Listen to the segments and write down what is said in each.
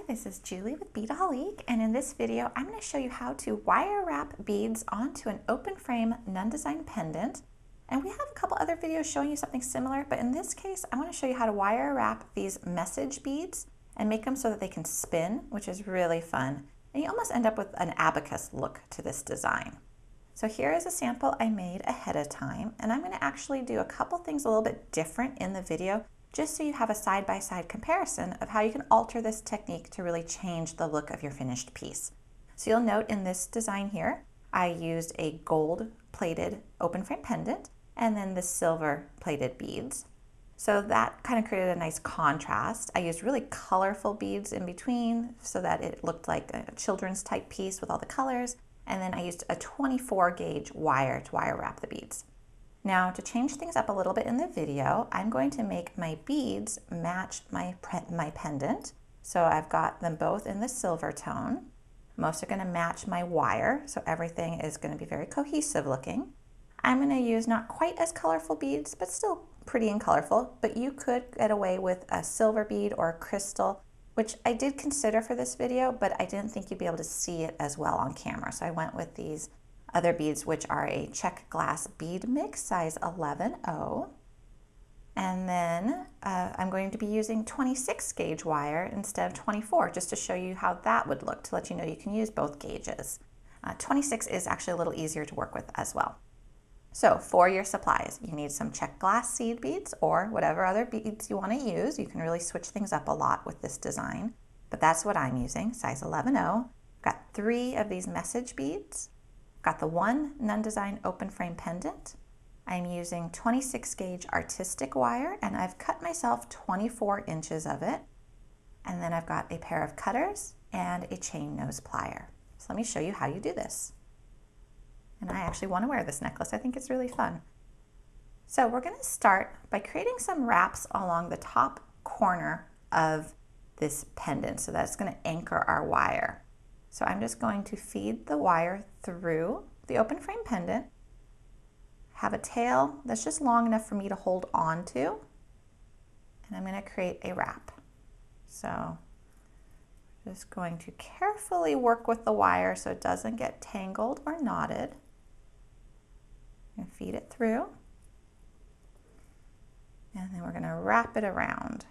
this is Julie with Beadaholique, and in this video I'm going to show you how to wire wrap beads onto an open frame Nunn design pendant. And we have a couple other videos showing you something similar, but in this case I want to show you how to wire wrap these message beads and make them so that they can spin, which is really fun. And you almost end up with an abacus look to this design. So here is a sample I made ahead of time, and I'm going to actually do a couple things a little bit different in the video, just so you have a side-by-side comparison of how you can alter this technique to really change the look of your finished piece. So you'll note in this design here, I used a gold-plated open frame pendant and then the silver-plated beads. So that kind of created a nice contrast. I used really colorful beads in between so that it looked like a children's type piece with all the colors. And then I used a 24 gauge wire to wire wrap the beads. Now, to change things up a little bit in the video, I'm going to make my beads match my pendant. So I've got them both in the silver tone. Most are going to match my wire, so everything is going to be very cohesive looking. I'm going to use not quite as colorful beads, but still pretty and colorful, but you could get away with a silver bead or a crystal, which I did consider for this video, but I didn't think you'd be able to see it as well on camera. So I went with these other beads, which are a check glass bead mix, size 11O. And then I'm going to be using 26 gauge wire instead of 24, just to show you how that would look, to let you know you can use both gauges. 26 is actually a little easier to work with as well. So for your supplies, you need some check glass seed beads or whatever other beads you want to use. You can really switch things up a lot with this design, but that's what I'm using, size 11O. Got 3 of these message beads. Got the one Nunn design open frame pendant. I'm using 26 gauge artistic wire, and I've cut myself 24 inches of it. And then I've got a pair of cutters and a chain nose plier. So let me show you how you do this. And I actually want to wear this necklace. I think it's really fun. So we're going to start by creating some wraps along the top corner of this pendant, so that's going to anchor our wire. So I'm just going to feed the wire through the open frame pendant, have a tail that's just long enough for me to hold on to, and I'm going to create a wrap. So just going to carefully work with the wire so it doesn't get tangled or knotted. And feed it through, and then we're going to wrap it around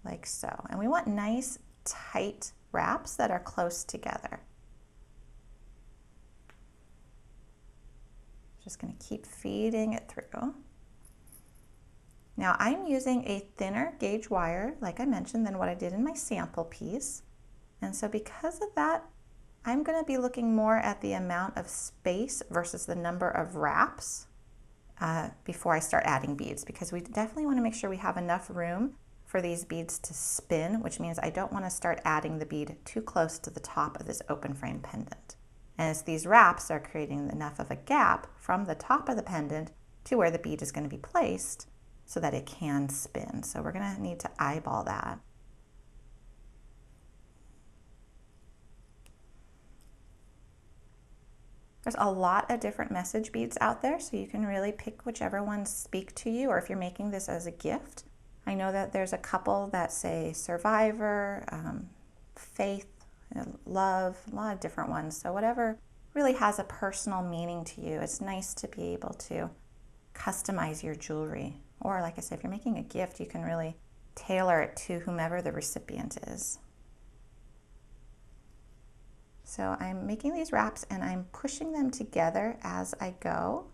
like so. And we want nice, tight wraps that are close together. Just going to keep feeding it through. Now I'm using a thinner gauge wire, like I mentioned, than what I did in my sample piece. And so because of that, I'm going to be looking more at the amount of space versus the number of wraps before I start adding beads, because we definitely want to make sure we have enough room for these beads to spin, which means I don't want to start adding the bead too close to the top of this open frame pendant. And as these wraps are creating enough of a gap from the top of the pendant to where the bead is going to be placed so that it can spin. So we're going to need to eyeball that. There's a lot of different message beads out there, so you can really pick whichever ones speak to you, or if you're making this as a gift. I know that there's a couple that say survivor, faith, love, a lot of different ones. So whatever really has a personal meaning to you, it's nice to be able to customize your jewelry. Or like I said, if you're making a gift, you can really tailor it to whomever the recipient is. So I'm making these wraps and I'm pushing them together as I go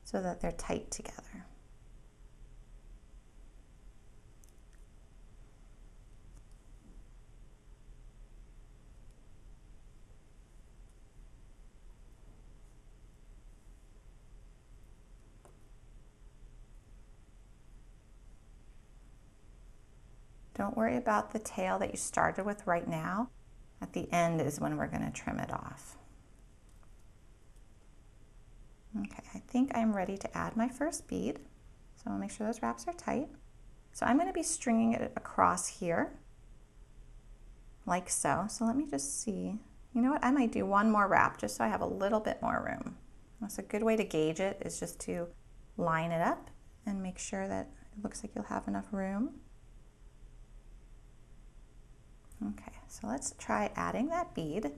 so that they're tight together. Don't worry about the tail that you started with right now. At the end is when we're going to trim it off. Okay, I think I'm ready to add my first bead. So I'll make sure those wraps are tight. So I'm going to be stringing it across here, like so. So let me just see. You know what? I might do one more wrap just so I have a little bit more room. That's a good way to gauge it, is just to line it up and make sure that it looks like you'll have enough room. Okay, so let's try adding that bead.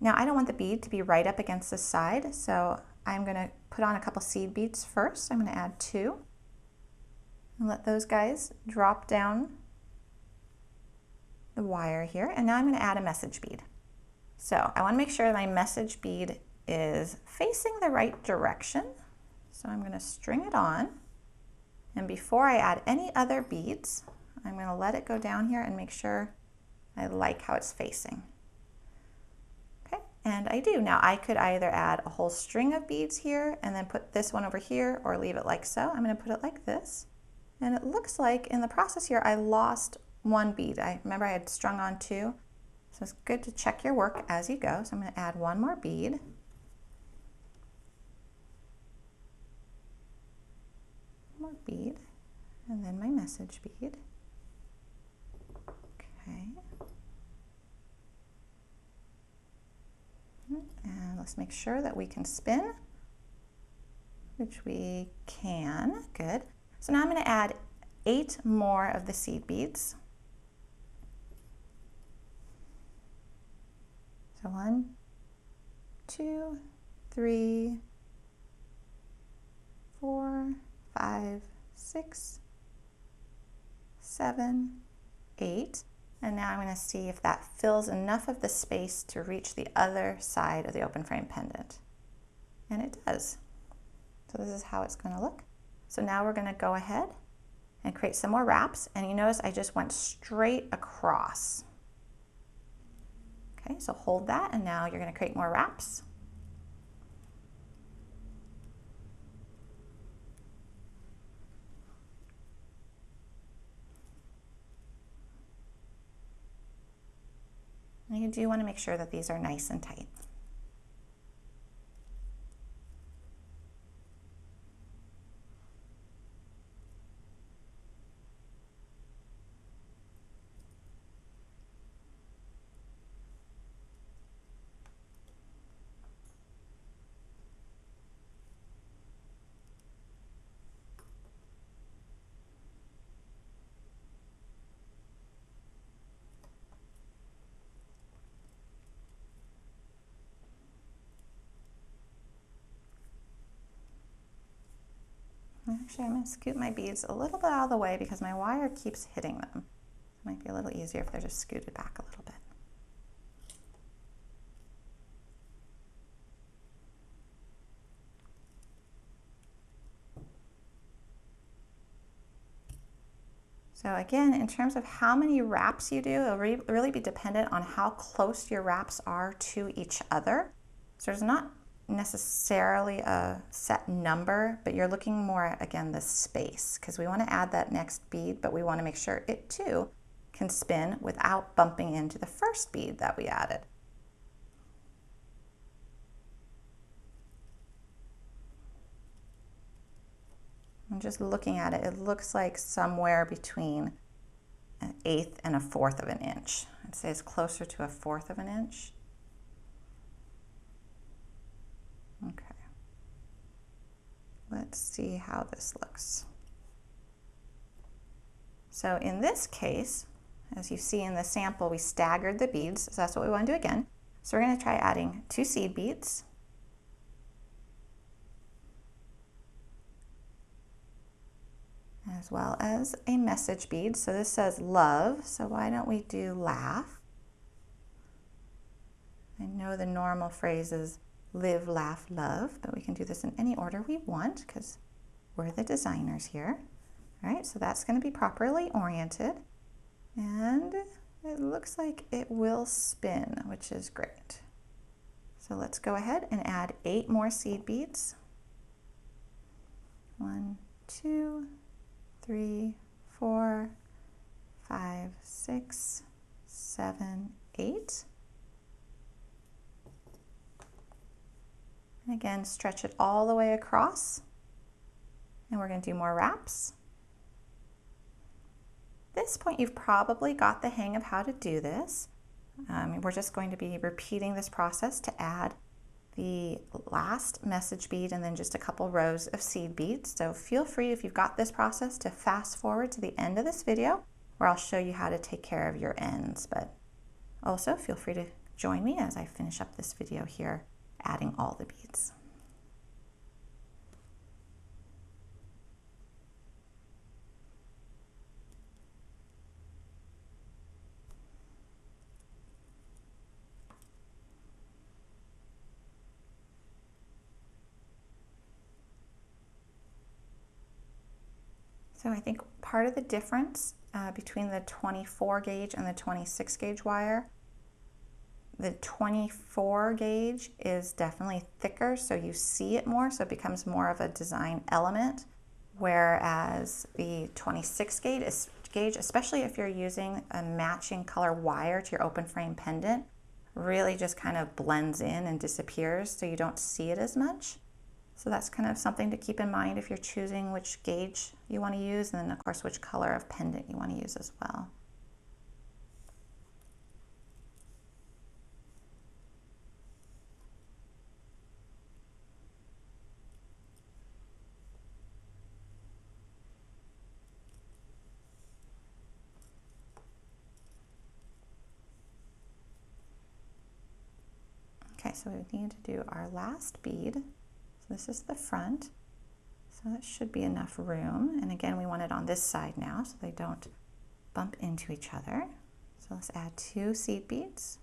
Now I don't want the bead to be right up against the side, so I'm going to put on a couple seed beads first. I'm going to add 2 and let those guys drop down the wire here. And now I'm going to add a message bead. So I want to make sure my message bead is facing the right direction. So I'm going to string it on. And before I add any other beads, I'm going to let it go down here and make sure I like how it's facing. Okay, and I do. Now I could either add a whole string of beads here and then put this one over here, or leave it like so. I'm going to put it like this. And it looks like in the process here I lost 1 bead. I remember I had strung on 2. So it's good to check your work as you go. So I'm going to add 1 more bead. More bead, and then my message bead. Okay. And let's make sure that we can spin, which we can. Good. So now I'm going to add 8 more of the seed beads. So 1, 2, 3, 4, 5, 6, 7, 8. And now I'm going to see if that fills enough of the space to reach the other side of the open frame pendant. And it does. So this is how it's going to look. So now we're going to go ahead and create some more wraps. And you notice I just went straight across. Okay, so hold that, and now you're going to create more wraps. And you do want to make sure that these are nice and tight. Actually, I'm going to scoot my beads a little bit out of the way because my wire keeps hitting them. It might be a little easier if they're just scooted back a little bit. So again, in terms of how many wraps you do, it'll really be dependent on how close your wraps are to each other. So there's not necessarily a set number, but you're looking more at, again, the space, because we want to add that next bead, but we want to make sure it too can spin without bumping into the first bead that we added. I'm just looking at it, it looks like somewhere between 1/8 and 1/4 of an inch. I'd say it's closer to 1/4 of an inch. Okay. Let's see how this looks. So in this case, as you see in the sample, we staggered the beads, so that's what we want to do again. So we're going to try adding 2 seed beads. As well as a message bead. So this says love, so why don't we do laugh? I know the normal phrase is live, laugh, love, but we can do this in any order we want because we're the designers here. All right, so that's going to be properly oriented, and it looks like it will spin, which is great. So let's go ahead and add 8 more seed beads. 1, 2, 3, 4, 5, 6, 7, 8. And again, stretch it all the way across. And we're going to do more wraps. At this point, you've probably got the hang of how to do this. We're just going to be repeating this process to add the last message bead and then just a couple rows of seed beads. So feel free, if you've got this process, to fast forward to the end of this video where I'll show you how to take care of your ends, but also feel free to join me as I finish up this video here, adding all the beads. So I think part of the difference between the 24 gauge and the 26 gauge wire, the 24 gauge is definitely thicker, so you see it more, so it becomes more of a design element, whereas the 26 gauge, especially if you're using a matching color wire to your open frame pendant, really just kind of blends in and disappears, so you don't see it as much. So that's kind of something to keep in mind if you're choosing which gauge you want to use, and then of course which color of pendant you want to use as well. Okay, so we need to do our last bead. So this is the front, so that should be enough room. And again, we want it on this side now so they don't bump into each other. So let's add 2 seed beads.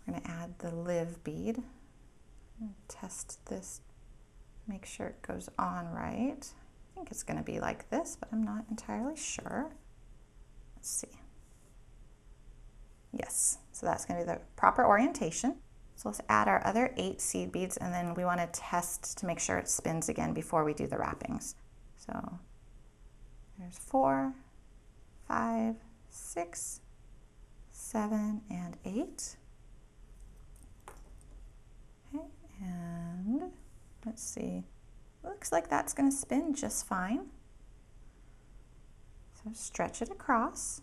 We're going to add the live bead. I'm going to test this, make sure it goes on right. I think it's going to be like this, but I'm not entirely sure. Let's see. Yes, so that's going to be the proper orientation. So let's add our other 8 seed beads, and then we want to test to make sure it spins again before we do the wrappings. So there's 4, 5, 6, 7, and 8. Okay, and let's see. Looks like that's going to spin just fine. So stretch it across.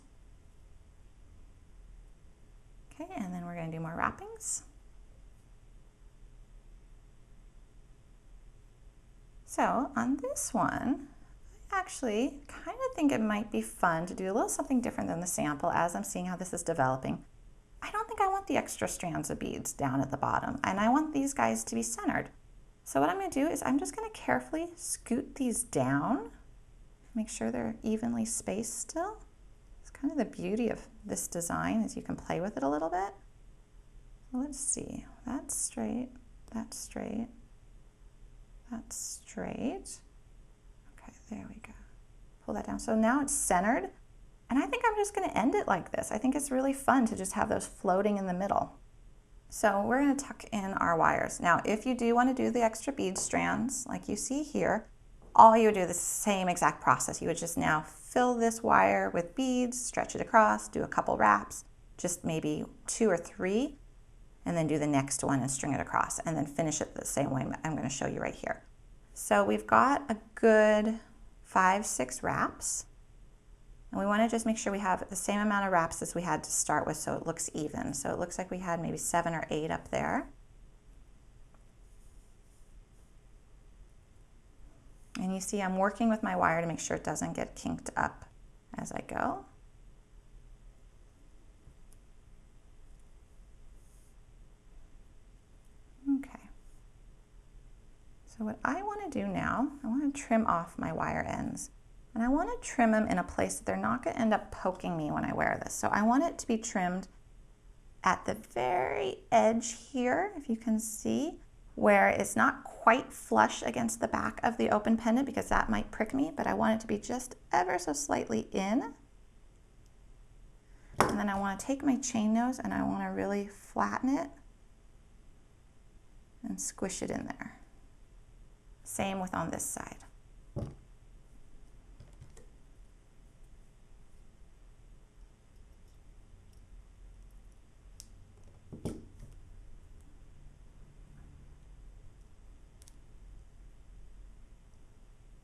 Okay, and then we're going to do more wrappings. So on this one, I actually kind of think it might be fun to do a little something different than the sample as I'm seeing how this is developing. I don't think I want the extra strands of beads down at the bottom, and I want these guys to be centered. So what I'm going to do is I'm just going to carefully scoot these down, make sure they're evenly spaced still. It's kind of the beauty of this design is you can play with it a little bit. So let's see, that's straight, that's straight. That's straight. Okay, there we go. Pull that down. So now it's centered, and I think I'm just going to end it like this. I think it's really fun to just have those floating in the middle. So we're going to tuck in our wires. Now, if you do want to do the extra bead strands, like you see here, all you would do the same exact process. You would just now fill this wire with beads, stretch it across, do a couple wraps, just maybe 2 or 3, and then do the next one and string it across, and then finish it the same way I'm going to show you right here. So we've got a good 5, 6 wraps, and we want to just make sure we have the same amount of wraps as we had to start with so it looks even. So it looks like we had maybe 7 or 8 up there. And you see I'm working with my wire to make sure it doesn't get kinked up as I go. Okay. So what I want to do now, I want to trim off my wire ends. And I want to trim them in a place that they're not going to end up poking me when I wear this. So I want it to be trimmed at the very edge here, if you can see, where it's not quite flush against the back of the open pendant because that might prick me, but I want it to be just ever so slightly in. And then I want to take my chain nose and I want to really flatten it and squish it in there. Same with on this side.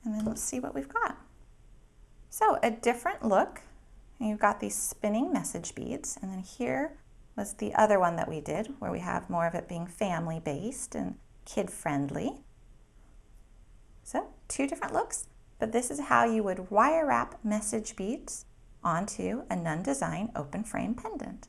And then let's see what we've got. So a different look. And you've got these spinning message beads, and then here was the other one that we did where we have more of it being family based and kid friendly. So 2 different looks. but this is how you would wire wrap message beads onto a Nunn Design open frame pendant.